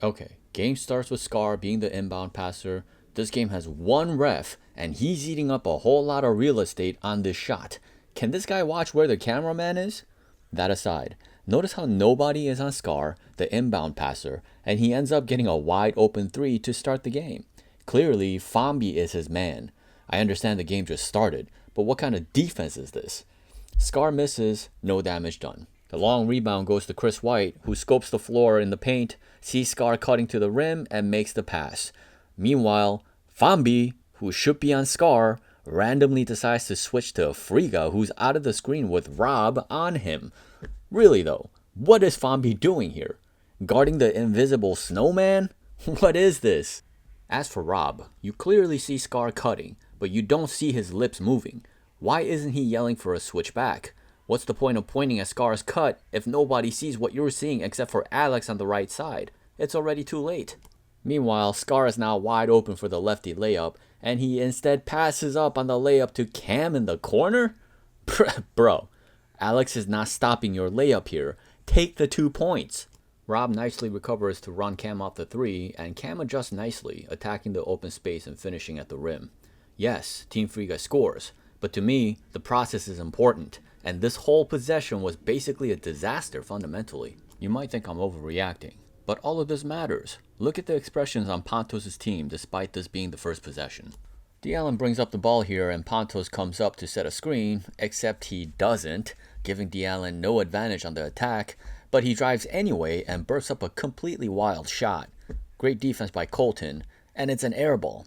Okay, game starts with Scar being the inbound passer. This game has one ref, and he's eating up a whole lot of real estate on this shot. Can this guy watch where the cameraman is? That aside, notice how nobody is on Scar, the inbound passer, and he ends up getting a wide open three to start the game. Clearly, Fambi is his man. I understand the game just started, but what kind of defense is this? Scar misses, no damage done. The long rebound goes to Chris White, who scopes the floor in the paint, sees Scar cutting to the rim, and makes the pass. Meanwhile, Fambi, who should be on Scar, randomly decides to switch to Friga, who's out of the screen with Rob on him. Really though, what is Fambi doing here? Guarding the invisible snowman? What is this? As for Rob, you clearly see Scar cutting, but you don't see his lips moving. Why isn't he yelling for a switch back? What's the point of pointing at Scar's cut if nobody sees what you're seeing except for Alex on the right side? It's already too late. Meanwhile, Scar is now wide open for the lefty layup, and he instead passes up on the layup to Cam in the corner? Bro, Alex is not stopping your layup here. Take the 2 points. Rob nicely recovers to run Cam off the three, and Cam adjusts nicely, attacking the open space and finishing at the rim. Yes, Team Friga scores, but to me, the process is important, and this whole possession was basically a disaster fundamentally. You might think I'm overreacting, but all of this matters. Look at the expressions on Pantos' team despite this being the first possession. D'Allen brings up the ball here and Pantos comes up to set a screen, except he doesn't, giving D'Allen no advantage on the attack, but he drives anyway and bursts up a completely wild shot. Great defense by Colton, and it's an air ball.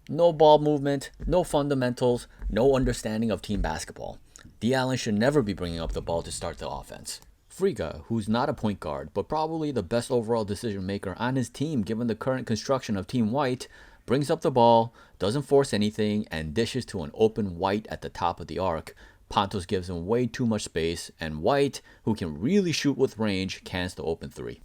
No ball movement, no fundamentals, no understanding of team basketball. D'Allen should never be bringing up the ball to start the offense. Friga, who's not a point guard, but probably the best overall decision maker on his team given the current construction of Team White, brings up the ball, doesn't force anything, and dishes to an open White at the top of the arc. Pantos gives him way too much space, and White, who can really shoot with range, cans the open three.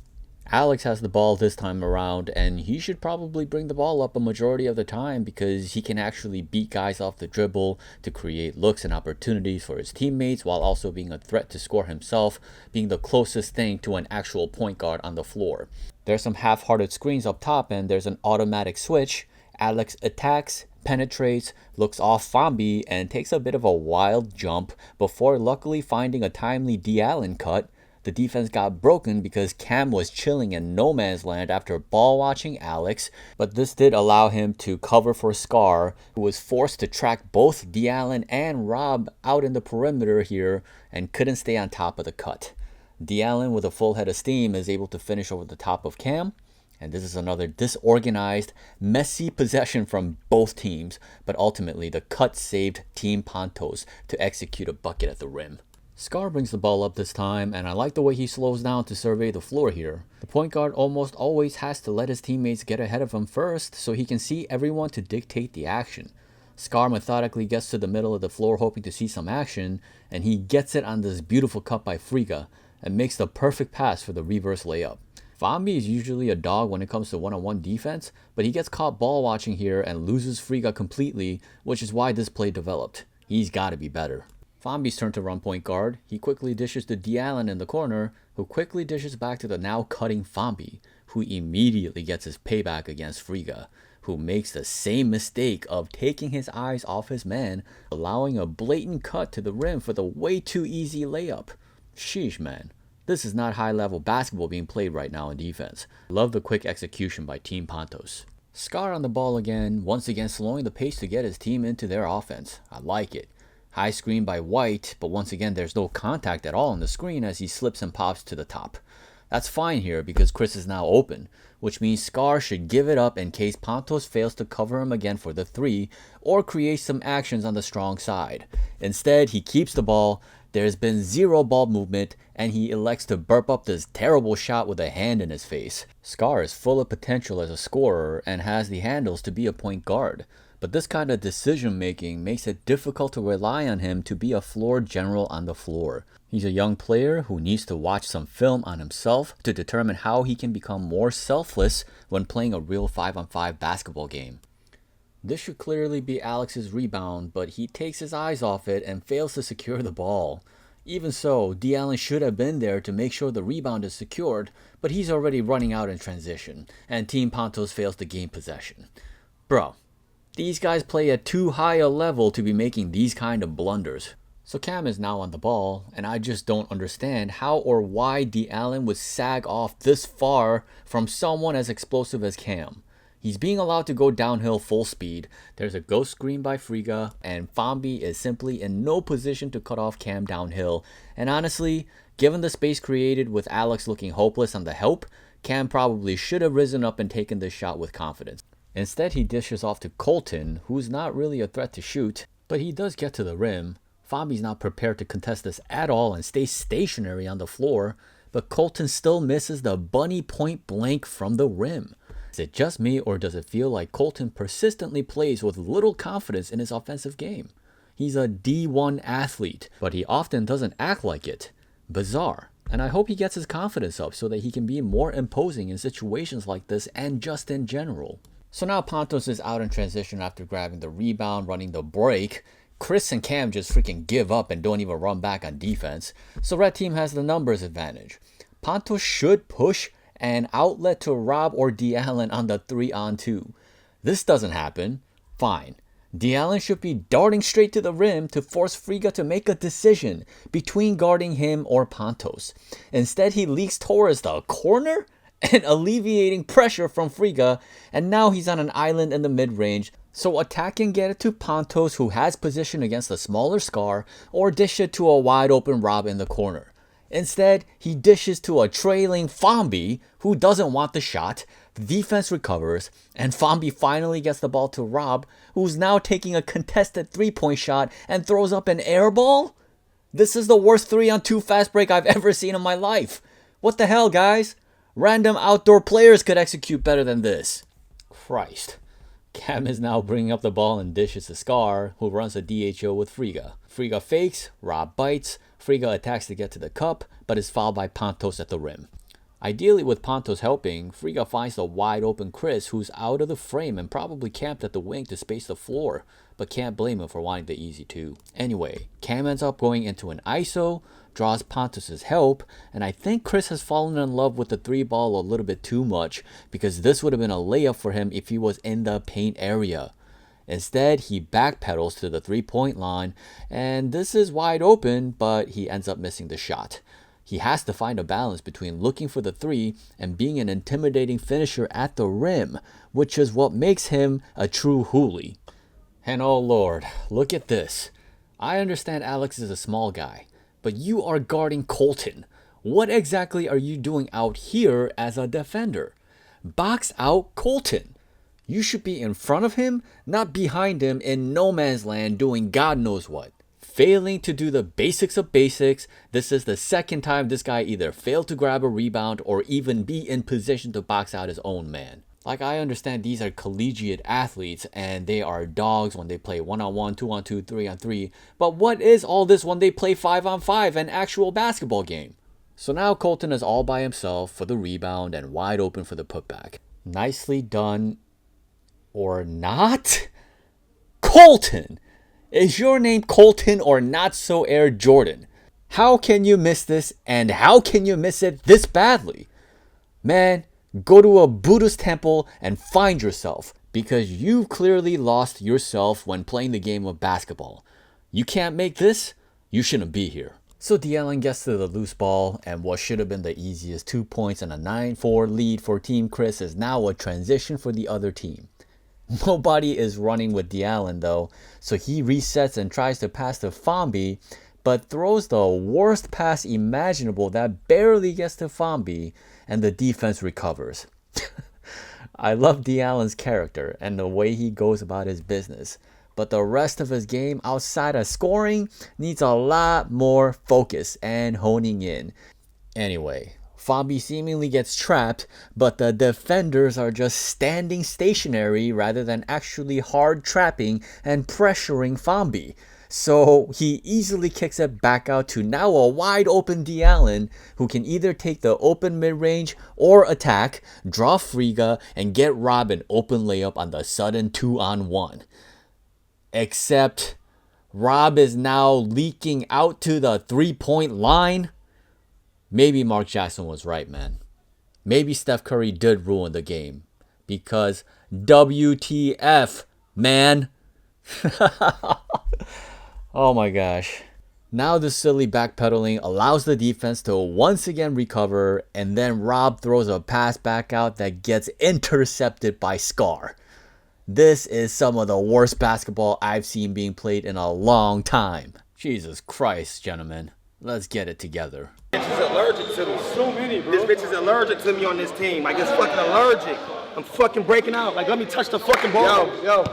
Alex has the ball this time around, and he should probably bring the ball up a majority of the time because he can actually beat guys off the dribble to create looks and opportunities for his teammates while also being a threat to score himself, being the closest thing to an actual point guard on the floor. There's some half-hearted screens up top and there's an automatic switch. Alex attacks, penetrates, looks off Fambi, and takes a bit of a wild jump before luckily finding a timely D'Allen cut. The defense got broken because Cam was chilling in no man's land after ball watching Alex, but this did allow him to cover for Scar, who was forced to track both D'Allen and Rob out in the perimeter here and couldn't stay on top of the cut. D'Allen, with a full head of steam, is able to finish over the top of Cam, and this is another disorganized, messy possession from both teams, but ultimately the cut saved Team Pantos to execute a bucket at the rim. Scar brings the ball up this time, and I like the way he slows down to survey the floor here. The point guard almost always has to let his teammates get ahead of him first so he can see everyone to dictate the action. Scar methodically gets to the middle of the floor hoping to see some action, and he gets it on this beautiful cut by Friga and makes the perfect pass for the reverse layup. Fambi is usually a dog when it comes to one-on-one defense, but he gets caught ball watching here and loses Friga completely, which is why this play developed. He's gotta be better. Fambi's turn to run point guard. He quickly dishes to D'Allen in the corner, who quickly dishes back to the now cutting Fambi, who immediately gets his payback against Friga, who makes the same mistake of taking his eyes off his man, allowing a blatant cut to the rim for the way too easy layup. Sheesh, man. This is not high-level basketball being played right now in defense. Love the quick execution by Team Pantos. Scar on the ball again, once again slowing the pace to get his team into their offense. I like it. High screen by White, but once again there's no contact at all on the screen as he slips and pops to the top. That's fine here because Chris is now open, which means Scar should give it up in case Pantos fails to cover him again for the three or create some actions on the strong side. Instead, he keeps the ball, there's been zero ball movement, and he elects to burp up this terrible shot with a hand in his face. Scar is full of potential as a scorer and has the handles to be a point guard. But this kind of decision making makes it difficult to rely on him to be a floor general on the floor. He's a young player who needs to watch some film on himself to determine how he can become more selfless when playing a real 5-on-5 basketball game. This should clearly be Alex's rebound, but he takes his eyes off it and fails to secure the ball. Even so, D'Allen should have been there to make sure the rebound is secured, but he's already running out in transition, and Team Pantos fails to gain possession. Bro, these guys play at too high a level to be making these kind of blunders. So Cam is now on the ball, and I just don't understand how or why D'Allen would sag off this far from someone as explosive as Cam. He's being allowed to go downhill full speed. There's a ghost screen by Friga, and Fambi is simply in no position to cut off Cam downhill. And honestly, given the space created with Alex looking hopeless on the help, Cam probably should have risen up and taken this shot with confidence. Instead, he dishes off to Colton, who's not really a threat to shoot, but he does get to the rim. Fambi's not prepared to contest this at all and stays stationary on the floor, but Colton still misses the bunny point blank from the rim. Is it just me, or does it feel like Colton persistently plays with little confidence in his offensive game? He's a D1 athlete, but he often doesn't act like it. Bizarre. And I hope he gets his confidence up so that he can be more imposing in situations like this and just in general. So now Pantos is out in transition after grabbing the rebound, running the break. Chris and Cam just freaking give up and don't even run back on defense. So Red Team has the numbers advantage. Pantos should push an outlet to Rob or D'Allen on the 3-on-2. This doesn't happen. Fine. D'Allen should be darting straight to the rim to force Friga to make a decision between guarding him or Pantos. Instead, he leaks towards the corner and alleviating pressure from Friga, and now he's on an island in the mid-range. So attack and get it to Pantos, who has position against a smaller Scar, or dish it to a wide open Rob in the corner. Instead, he dishes to a trailing Fambi, who doesn't want the shot. The defense recovers, and Fambi finally gets the ball to Rob, who's now taking a contested three-point shot and throws up an air ball? This is the worst 3-on-2 fast break I've ever seen in my life. What the hell, guys? Random outdoor players could execute better than this. Christ. Cam is now bringing up the ball and dishes to Scar, who runs a DHO with Friga. Friga fakes, Rob bites, Friga attacks to get to the cup, but is fouled by Pantos at the rim. Ideally, with Pantos helping, Friga finds the wide open Chris, who's out of the frame and probably camped at the wing to space the floor, but can't blame him for wanting the easy two. Anyway, Cam ends up going into an ISO, draws Pantos' help, and I think Chris has fallen in love with the 3-ball a little bit too much, because this would have been a layup for him if he was in the paint area. Instead, he backpedals to the 3-point line, and this is wide open, but he ends up missing the shot. He has to find a balance between looking for the 3 and being an intimidating finisher at the rim, which is what makes him a true hoolie. And oh lord, look at this. I understand Alex is a small guy, but you are guarding Colton. What exactly are you doing out here as a defender? Box out Colton. You should be in front of him, not behind him in no man's land doing God knows what. Failing to do the basics of basics, this is the second time this guy either failed to grab a rebound or even be in position to box out his own man. Like, I understand these are collegiate athletes and they are dogs when they play 1-on-1, 2-on-2, 3-on-3, but what is all this when they play 5-on-5, an actual basketball game? So now Colton is all by himself for the rebound and wide open for the putback. Nicely done. Or not? Colton! Is your name Colton or not so Air Jordan? How can you miss this, and how can you miss it this badly? Man, go to a Buddhist temple and find yourself, because you've clearly lost yourself when playing the game of basketball. You can't make this, you shouldn't be here. So D'Allen gets to the loose ball, and what should have been the easiest 2 points and a 9-4 lead for Team Chris is now a transition for the other team. Nobody is running with D'Allen though, so he resets and tries to pass to Fambi, but throws the worst pass imaginable that barely gets to Fambi, and the defense recovers. I love D'Allen's character and the way he goes about his business, but the rest of his game outside of scoring needs a lot more focus and honing in. Anyway, Fambi seemingly gets trapped, but the defenders are just standing stationary rather than actually hard trapping and pressuring Fambi. So he easily kicks it back out to now a wide open D'Allen, who can either take the open mid-range or attack, draw Friga, and get Rob an open layup on the sudden 2-on-1. Except Rob is now leaking out to the 3-point line. Maybe Mark Jackson was right, man. Maybe Steph Curry did ruin the game. Because WTF, man. Oh my gosh. Now the silly backpedaling allows the defense to once again recover, and then Rob throws a pass back out that gets intercepted by Scar. This is some of the worst basketball I've seen being played in a long time. Jesus Christ, gentlemen. Let's get it together. This bitch is allergic to me. So many, bro. This bitch is allergic to me on this team. Like, it's fucking allergic. I'm fucking breaking out. Like, let me touch the fucking ball. Yo.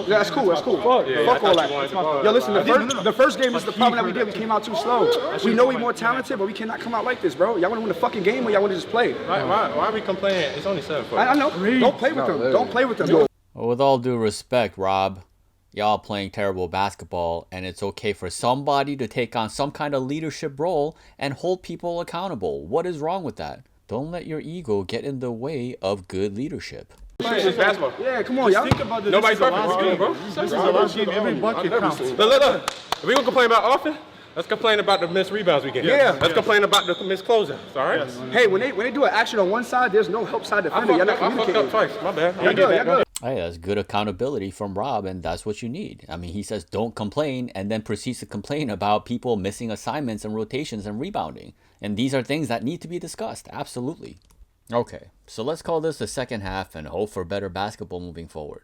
Yeah, that's cool. Fuck all that. Yo, listen, the first game is the problem that we did. We came out too slow. We know we're more talented, but we cannot come out like this, bro. Y'all want to win the fucking game or y'all want to just play? Why are we complaining? It's only 7 I know. Don't play with them. Don't play with them. Well, with all due respect, Rob, y'all playing terrible basketball, and it's okay for somebody to take on some kind of leadership role and hold people accountable. What is wrong with that? Don't let your ego get in the way of good leadership. It's basketball. Yeah, come on, y'all. Think about this. Nobody's perfect. It's good, bro. This is a last game. Every bucket counts. Look. If we gonna complain about offense, let's complain about the missed rebounds we get. Let's complain about the missed closing. All right? Hey, when they do an action on one side, there's no help side defender. Y'all not communicating. I fucked up twice. My bad. Y'all good. Hey, that's good accountability from Rob, and that's what you need. I mean, he says don't complain, and then proceeds to complain about people missing assignments and rotations and rebounding. And these are things that need to be discussed. Absolutely. Okay, so let's call this the second half and hope for better basketball moving forward.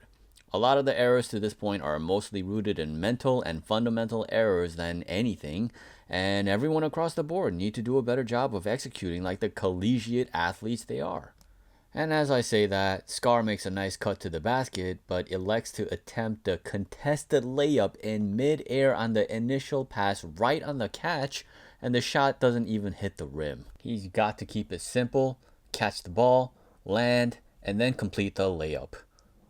A lot of the errors to this point are mostly rooted in mental and fundamental errors than anything, and everyone across the board need to do a better job of executing like the collegiate athletes they are. And as I say that, Scar makes a nice cut to the basket, but elects to attempt the contested layup in mid-air on the initial pass right on the catch, and the shot doesn't even hit the rim. He's got to keep it simple, catch the ball, land, and then complete the layup.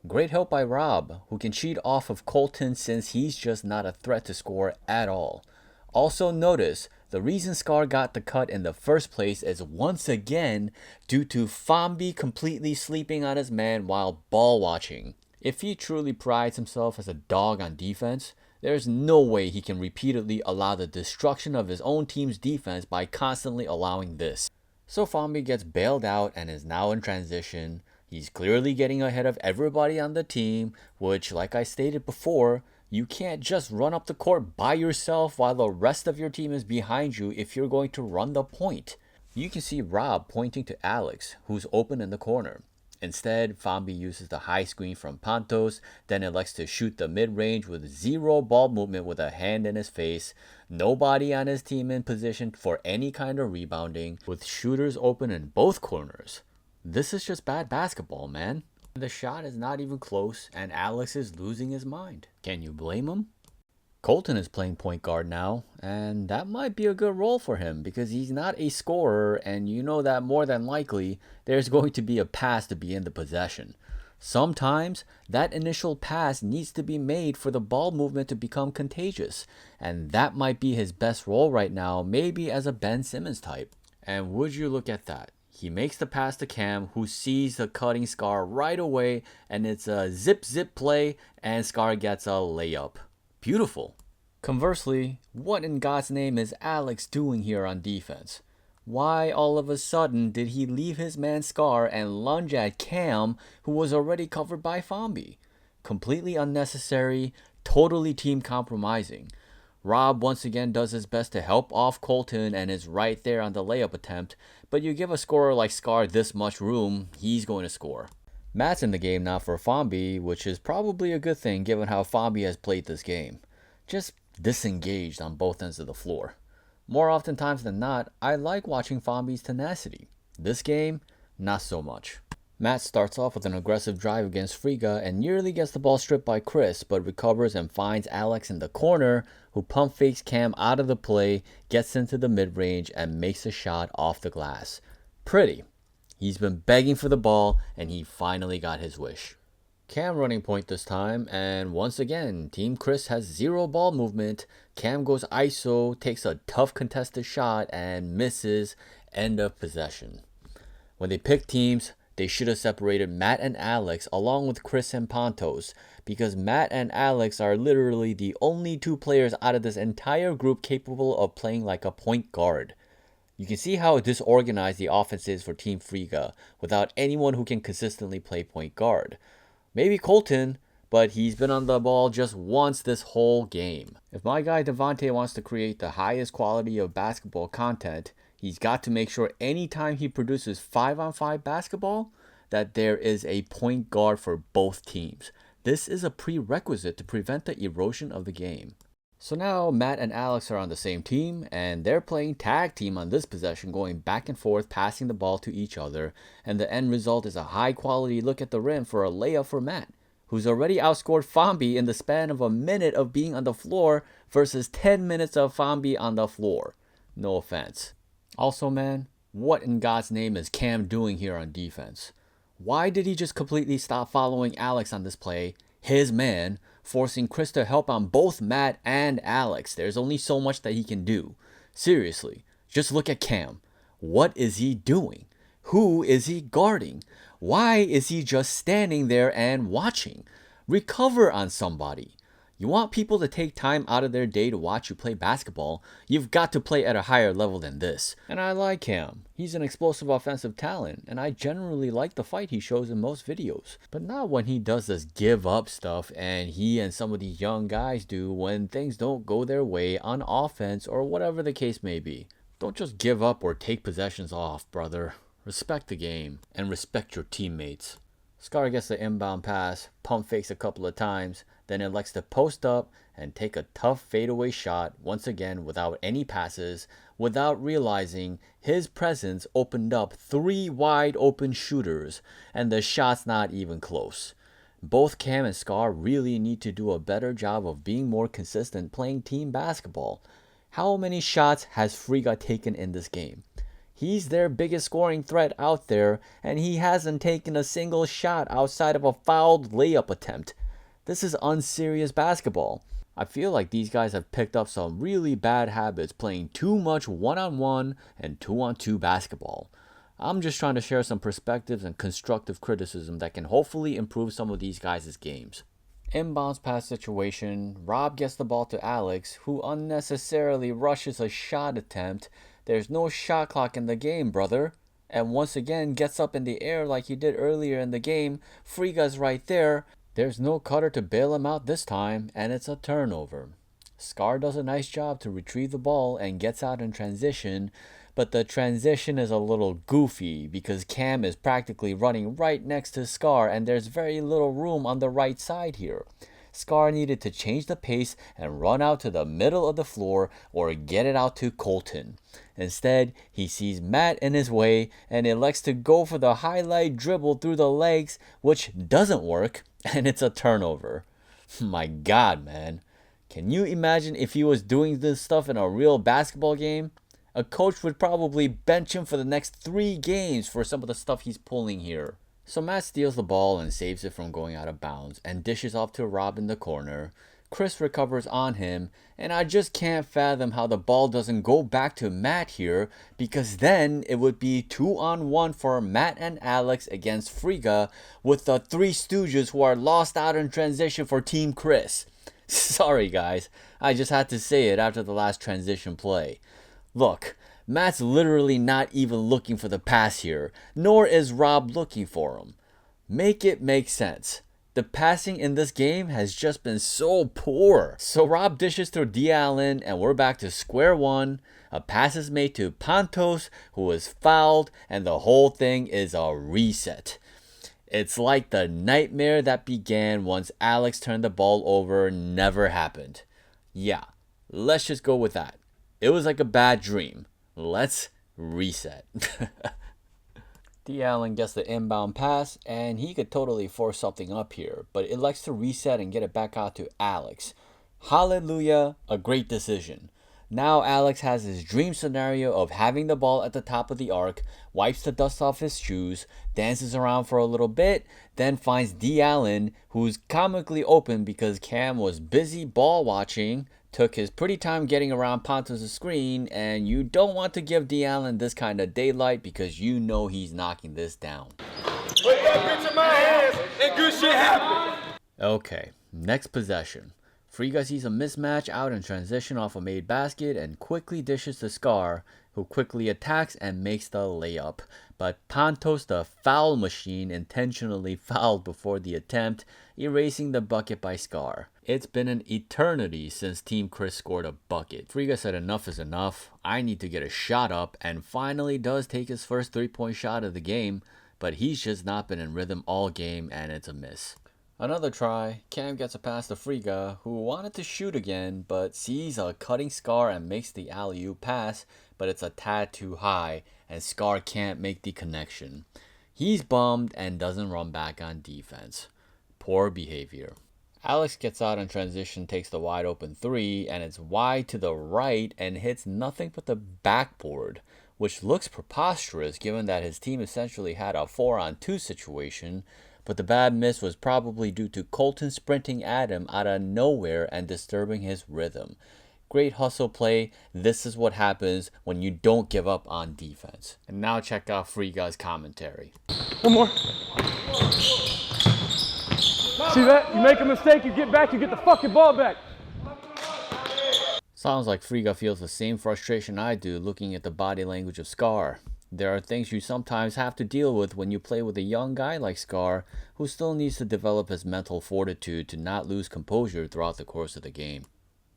Great help by Rob, who can cheat off of Colton since he's just not a threat to score at all. Also notice, the reason Scar got the cut in the first place is once again due to Fambi completely sleeping on his man while ball watching. If he truly prides himself as a dog on defense, there's no way he can repeatedly allow the destruction of his own team's defense by constantly allowing this. So Fambi gets bailed out and is now in transition. He's clearly getting ahead of everybody on the team, which, like I stated before, you can't just run up the court by yourself while the rest of your team is behind you if you're going to run the point. You can see Rob pointing to Alex, who's open in the corner. Instead, Fambi uses the high screen from Pantos, then elects to shoot the mid-range with zero ball movement with a hand in his face, nobody on his team in position for any kind of rebounding, with shooters open in both corners. This is just bad basketball, man. The shot is not even close, and Alex is losing his mind. Can you blame him? Colton is playing point guard now, and that might be a good role for him because he's not a scorer, and you know that more than likely there's going to be a pass to be in the possession. Sometimes that initial pass needs to be made for the ball movement to become contagious, and that might be his best role right now, maybe as a Ben Simmons type. And would you look at that? He makes the pass to Cam, who sees the cutting Scar right away, and it's a zip play, and Scar gets a layup. Beautiful. Conversely, what in God's name is Alex doing here on defense? Why all of a sudden did he leave his man Scar and lunge at Cam, who was already covered by Fambi? Completely unnecessary, totally team compromising. Rob once again does his best to help off Colton and is right there on the layup attempt, but you give a scorer like Scar this much room, he's going to score. Matt's in the game now for Fambi, which is probably a good thing given how Fambi has played this game. Just disengaged on both ends of the floor. More oftentimes than not, I like watching Fambi's tenacity. This game, not so much. Matt starts off with an aggressive drive against Friga and nearly gets the ball stripped by Chris, but recovers and finds Alex in the corner, who pump fakes Cam out of the play, gets into the mid-range, and makes a shot off the glass. Pretty. He's been begging for the ball, and he finally got his wish. Cam running point this time, and once again, Team Chris has zero ball movement. Cam goes ISO, takes a tough contested shot, and misses. End of possession. When they pick teams, they should have separated Matt and Alex along with Chris and Pontos, because Matt and Alex are literally the only two players out of this entire group capable of playing like a point guard. You can see how disorganized the offense is for Team Friga without anyone who can consistently play point guard. Maybe Colton, but he's been on the ball just once this whole game. If my guy D'Vontay wants to create the highest quality of basketball content, he's got to make sure anytime he produces 5-on-5 basketball, that there is a point guard for both teams. This is a prerequisite to prevent the erosion of the game. So now Matt and Alex are on the same team, and they're playing tag team on this possession, going back and forth, passing the ball to each other, and the end result is a high quality look at the rim for a layup for Matt, who's already outscored Fambi in the span of a minute of being on the floor versus 10 minutes of Fambi on the floor. No offense. Also, man, what in God's name is Cam doing here on defense? Why did he just completely stop following Alex on this play, his man, forcing Chris to help on both Matt and Alex? There's only so much that he can do. Seriously, just look at Cam. What is he doing? Who is he guarding? Why is he just standing there and watching? Recover on somebody. You want people to take time out of their day to watch you play basketball, you've got to play at a higher level than this. And I like Cam. He's an explosive offensive talent, and I generally like the fight he shows in most videos. But not when he does this give up stuff and he and some of these young guys do when things don't go their way on offense or whatever the case may be. Don't just give up or take possessions off, brother. Respect the game and respect your teammates. Scar gets the inbound pass, pump fakes a couple of times, then elects to post up and take a tough fadeaway shot once again without any passes, without realizing his presence opened up 3 wide open shooters and the shot's not even close. Both Cam and Scar really need to do a better job of being more consistent playing team basketball. How many shots has Friga taken in this game? He's their biggest scoring threat out there, and he hasn't taken a single shot outside of a fouled layup attempt. This is unserious basketball. I feel like these guys have picked up some really bad habits playing too much one-on-one and two-on-two basketball. I'm just trying to share some perspectives and constructive criticism that can hopefully improve some of these guys' games. Inbounds pass situation, Rob gets the ball to Alex, who unnecessarily rushes a shot attempt. There's no shot clock in the game, brother. And once again gets up in the air like he did earlier in the game. Friga's right there. There's no cutter to bail him out this time, and it's a turnover. Scar does a nice job to retrieve the ball and gets out in transition, but the transition is a little goofy because Cam is practically running right next to Scar and there's very little room on the right side here. Scar needed to change the pace and run out to the middle of the floor or get it out to Colton. Instead, he sees Matt in his way and elects to go for the highlight dribble through the legs, which doesn't work, and it's a turnover. My God, man. Can you imagine if he was doing this stuff in a real basketball game? A coach would probably bench him for the next 3 games for some of the stuff he's pulling here. So Matt steals the ball and saves it from going out of bounds and dishes off to Rob in the corner. Chris recovers on him, and I just can't fathom how the ball doesn't go back to Matt here, because then it would be 2-on-1 for Matt and Alex against Friga with the 3 Stooges who are lost out in transition for Team Chris. Sorry guys, I just had to say it after the last transition play. Look, Matt's literally not even looking for the pass here, nor is Rob looking for him. Make it make sense. The passing in this game has just been so poor. So Rob dishes to D'Allen and we're back to square one. A pass is made to Pontos, who is fouled, and the whole thing is a reset. It's like the nightmare that began once Alex turned the ball over never happened. Yeah, let's just go with that. It was like a bad dream. Let's reset. D'Allen gets the inbound pass, and he could totally force something up here, but elects to reset and get it back out to Alex. Hallelujah, a great decision. Now Alex has his dream scenario of having the ball at the top of the arc, wipes the dust off his shoes, dances around for a little bit, then finds D'Allen, who's comically open because Cam was busy ball watching, took his pretty time getting around Pontos' screen, and you don't want to give D'Allen this kind of daylight because you know he's knocking this down. Put that bitch in my hands and good shit happen. Okay, next possession. Friga sees a mismatch out in transition off a made basket and quickly dishes to Scar, who quickly attacks and makes the layup. But Pantos, the foul machine, intentionally fouled before the attempt, erasing the bucket by Scar. It's been an eternity since Team Chris scored a bucket. Friga said enough is enough, I need to get a shot up, and finally does take his first 3-point shot of the game, but he's just not been in rhythm all game and it's a miss. Another try, Cam gets a pass to Friga, who wanted to shoot again, but sees a cutting Scar and makes the alley-oop pass, but it's a tad too high, and Scar can't make the connection. He's bummed and doesn't run back on defense. Poor behavior. Alex gets out in transition, takes the wide open 3, and it's wide to the right and hits nothing but the backboard, which looks preposterous given that his team essentially had a 4-on-2 situation, but the bad miss was probably due to Colton sprinting at him out of nowhere and disturbing his rhythm. Great hustle play. This is what happens when you don't give up on defense. And now check out Friga's commentary. One more. See that? You make a mistake, you get back, you get the fucking ball back. Sounds like Friga feels the same frustration I do looking at the body language of Scar. There are things you sometimes have to deal with when you play with a young guy like Scar, who still needs to develop his mental fortitude to not lose composure throughout the course of the game.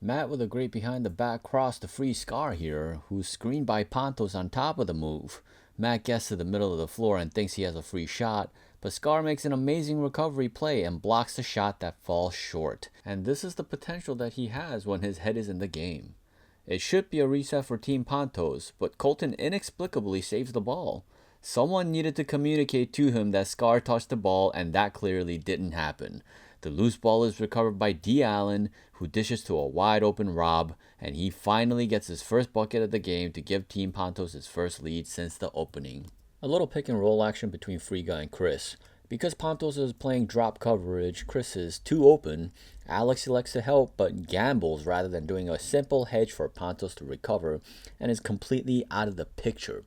Matt with a great behind the back cross to free Scar here, who's screened by Pantos on top of the move. Matt gets to the middle of the floor and thinks he has a free shot, but Scar makes an amazing recovery play and blocks the shot that falls short. And this is the potential that he has when his head is in the game. It should be a reset for Team Pantos, but Colton inexplicably saves the ball. Someone needed to communicate to him that Scar touched the ball, and that clearly didn't happen. The loose ball is recovered by D. Allen, who dishes to a wide open Rob, and he finally gets his first bucket of the game to give Team Pantos his first lead since the opening. A little pick and roll action between Friga and Chris. Because Pantos is playing drop coverage, Chris is too open. Alex elects to help but gambles rather than doing a simple hedge for Pantos to recover and is completely out of the picture.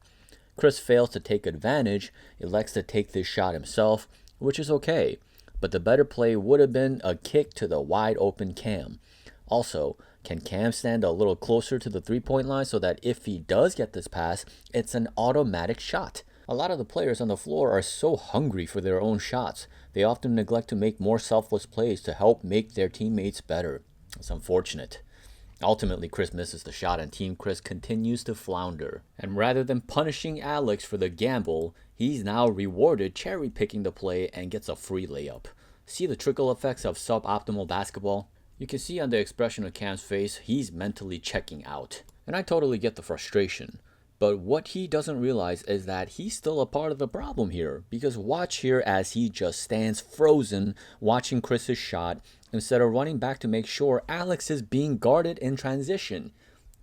Chris fails to take advantage, elects to take this shot himself, which is okay, but the better play would have been a kick to the wide open Cam. Also, can Cam stand a little closer to the 3-point line so that if he does get this pass, it's an automatic shot? A lot of the players on the floor are so hungry for their own shots, they often neglect to make more selfless plays to help make their teammates better. It's unfortunate. Ultimately, Chris misses the shot and Team Chris continues to flounder. And rather than punishing Alex for the gamble, he's now rewarded cherry-picking the play and gets a free layup. See the trickle effects of suboptimal basketball? You can see on the expression of Cam's face, he's mentally checking out. And I totally get the frustration. But what he doesn't realize is that he's still a part of the problem here, because watch here as he just stands frozen watching Chris's shot instead of running back to make sure Alex is being guarded in transition.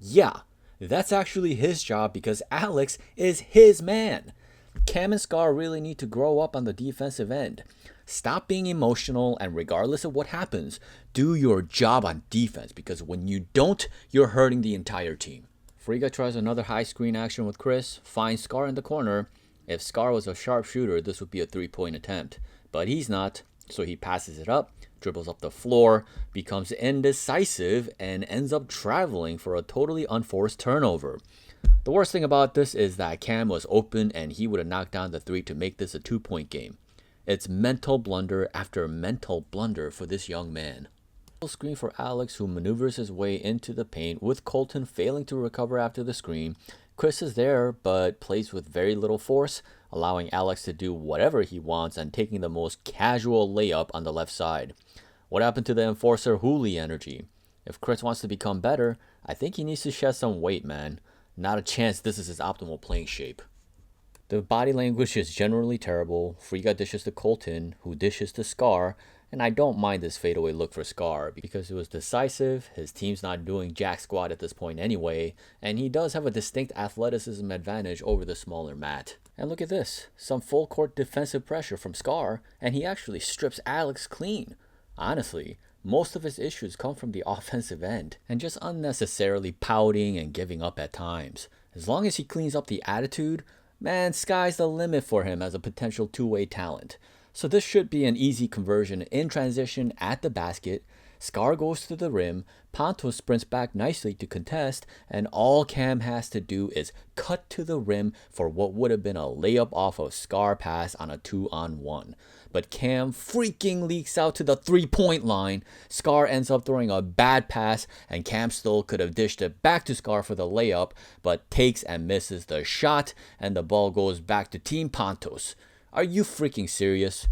Yeah, that's actually his job because Alex is his man. Cam and Scar really need to grow up on the defensive end. Stop being emotional and regardless of what happens, do your job on defense because when you don't, you're hurting the entire team. Friga tries another high screen action with Chris, finds Scar in the corner. If Scar was a sharpshooter, this would be a 3-point attempt. But he's not, so he passes it up, dribbles up the floor, becomes indecisive, and ends up traveling for a totally unforced turnover. The worst thing about this is that Cam was open and he would have knocked down the 3 to make this a 2-point game. It's mental blunder after mental blunder for this young man. Screen for Alex, who maneuvers his way into the paint with Colton failing to recover after the screen. Chris is there but plays with very little force, allowing Alex to do whatever he wants and taking the most casual layup on the left side. What happened to the enforcer Hooley energy? If Chris wants to become better, I think he needs to shed some weight, man. Not a chance this is his optimal playing shape. The body language is generally terrible. Friga dishes to Colton, who dishes to Scar, and I don't mind this fadeaway look for Scar because it was decisive, his team's not doing jack squat at this point anyway, and he does have a distinct athleticism advantage over the smaller Matt. And look at this, some full court defensive pressure from Scar, and he actually strips Alex clean. Honestly, most of his issues come from the offensive end, and just unnecessarily pouting and giving up at times. As long as he cleans up the attitude, man, sky's the limit for him as a potential two-way talent. So this should be an easy conversion in transition at the basket. Scar goes to the rim, Ponto sprints back nicely to contest, and all Cam has to do is cut to the rim for what would have been a layup off of Scar pass on a 2-on-1. But Cam freaking leaks out to the three-point line. Scar ends up throwing a bad pass, and Cam still could have dished it back to Scar for the layup, but takes and misses the shot, and the ball goes back to Team Pontos. Are you freaking serious?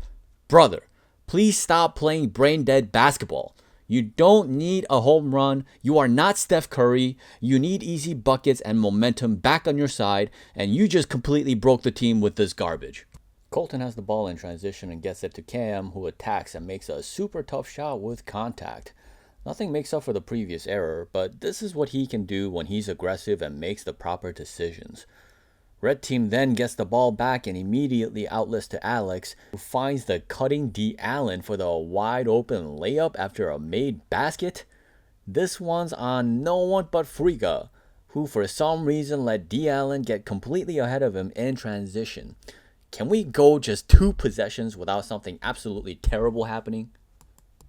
Brother, please stop playing brain-dead basketball. You don't need a home run. You are not Steph Curry. You need easy buckets and momentum back on your side, and you just completely broke the team with this garbage. Colton has the ball in transition and gets it to Cam, who attacks and makes a super tough shot with contact. Nothing makes up for the previous error, but this is what he can do when he's aggressive and makes the proper decisions. Red team then gets the ball back and immediately outlets to Alex, who finds the cutting D. Allen for the wide open layup after a made basket. This one's on no one but Friga, who for some reason let D. Allen get completely ahead of him in transition. Can we go just 2 possessions without something absolutely terrible happening?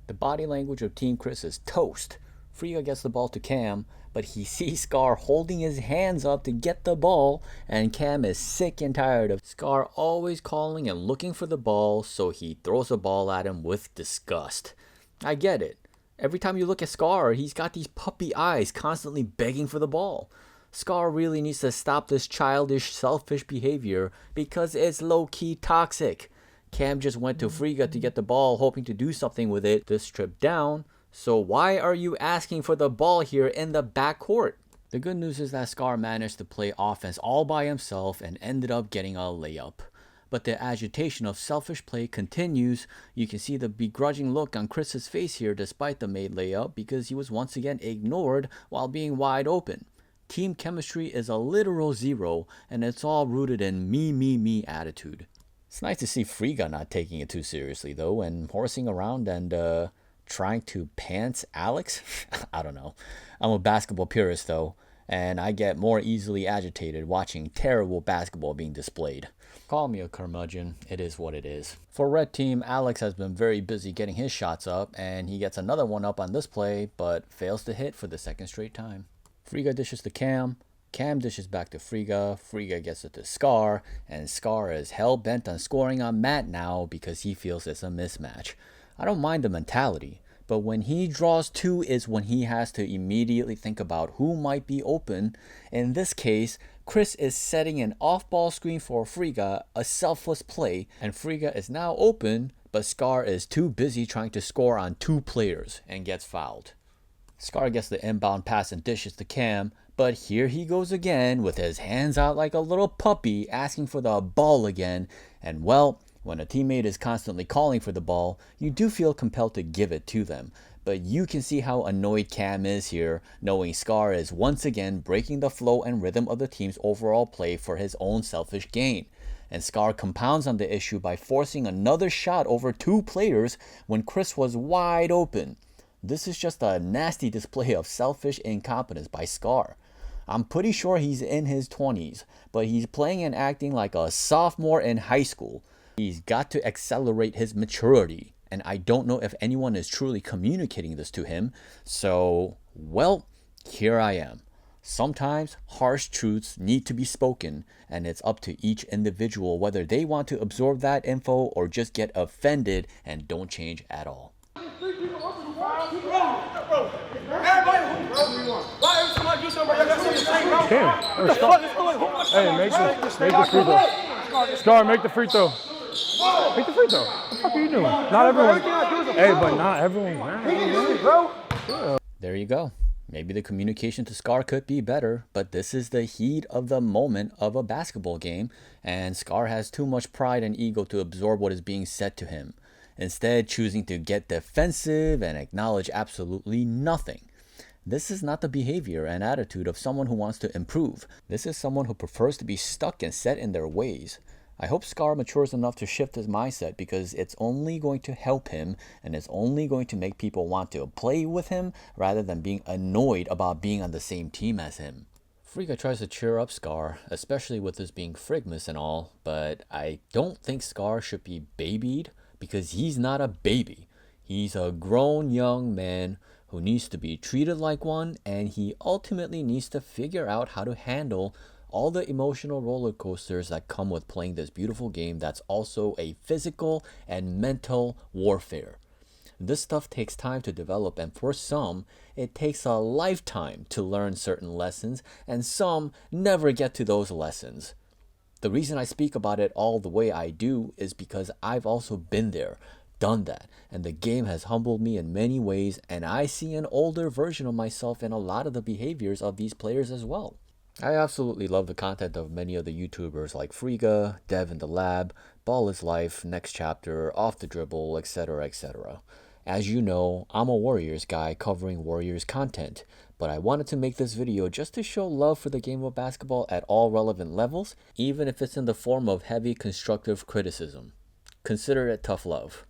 The body language of Team Chris is toast. Friga gets the ball to Cam, but he sees Scar holding his hands up to get the ball, and Cam is sick and tired of Scar always calling and looking for the ball, so he throws the ball at him with disgust. I get it. Every time you look at Scar, he's got these puppy eyes constantly begging for the ball. Scar really needs to stop this childish, selfish behavior because it's low-key toxic. Cam just went to Friga to get the ball, hoping to do something with it this trip down. So why are you asking for the ball here in the backcourt? The good news is that Scar managed to play offense all by himself and ended up getting a layup. But the agitation of selfish play continues. You can see the begrudging look on Chris's face here despite the made layup because he was once again ignored while being wide open. Team chemistry is a literal 0, and it's all rooted in me attitude. It's nice to see Friga not taking it too seriously though and horsing around and trying to pants Alex? I don't know. I'm a basketball purist though, and I get more easily agitated watching terrible basketball being displayed. Call me a curmudgeon, it is what it is. For Red Team, Alex has been very busy getting his shots up, and he gets another one up on this play, but fails to hit for the second straight time. Friga dishes to Cam, Cam dishes back to Friga, Friga gets it to Scar, and Scar is hell-bent on scoring on Matt now because he feels it's a mismatch. I don't mind the mentality, but when he draws 2 is when he has to immediately think about who might be open. In this case, Chris is setting an off-ball screen for Friga, a selfless play, and Friga is now open, but Scar is too busy trying to score on 2 players and gets fouled. Scar gets the inbound pass and dishes to Cam, but here he goes again with his hands out like a little puppy asking for the ball again, and well, when a teammate is constantly calling for the ball, you do feel compelled to give it to them. But you can see how annoyed Cam is here, knowing Scar is once again breaking the flow and rhythm of the team's overall play for his own selfish gain. And Scar compounds on the issue by forcing another shot over 2 players when Chris was wide open. This is just a nasty display of selfish incompetence by Scar. I'm pretty sure he's in his 20s, but he's playing and acting like a sophomore in high school. He's got to accelerate his maturity, and I don't know if anyone is truly communicating this to him, so, well, here I am. Sometimes harsh truths need to be spoken, and it's up to each individual whether they want to absorb that info or just get offended and don't change at all. Hey, make the free throw. Scar, make the free throw. Make the free throw. What the fuck are you doing? Not everyone. Hey, but not everyone's mad. There you go. Maybe the communication to Scar could be better, but this is the heat of the moment of a basketball game, and Scar has too much pride and ego to absorb what is being said to him, instead choosing to get defensive and acknowledge absolutely nothing. This is not the behavior and attitude of someone who wants to improve. This is someone who prefers to be stuck and set in their ways. I hope Scar matures enough to shift his mindset because it's only going to help him and it's only going to make people want to play with him rather than being annoyed about being on the same team as him. Friga tries to cheer up Scar, especially with this being Frigmas and all, but I don't think Scar should be babied because he's not a baby. He's a grown young man who needs to be treated like one, and he ultimately needs to figure out how to handle all the emotional roller coasters that come with playing this beautiful game that's also a physical and mental warfare. This stuff takes time to develop, and for some, it takes a lifetime to learn certain lessons, and some never get to those lessons. The reason I speak about it all the way I do is because I've also been there, done that, and the game has humbled me in many ways, and I see an older version of myself in a lot of the behaviors of these players as well. I absolutely love the content of many of the YouTubers like Friga, Dev in the Lab, Ball is Life, Next Chapter, Off the Dribble, etc., etc. As you know, I'm a Warriors guy covering Warriors content, but I wanted to make this video just to show love for the game of basketball at all relevant levels, even if it's in the form of heavy constructive criticism. Consider it tough love.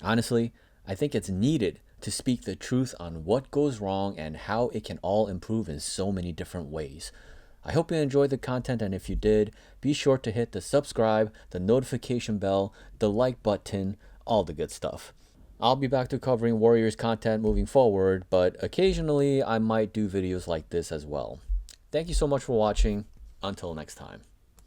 Honestly, I think it's needed to speak the truth on what goes wrong and how it can all improve in so many different ways. I hope you enjoyed the content, and if you did, be sure to hit the subscribe, the notification bell, the like button, all the good stuff. I'll be back to covering Warriors content moving forward, but occasionally I might do videos like this as well. Thank you so much for watching. Until next time.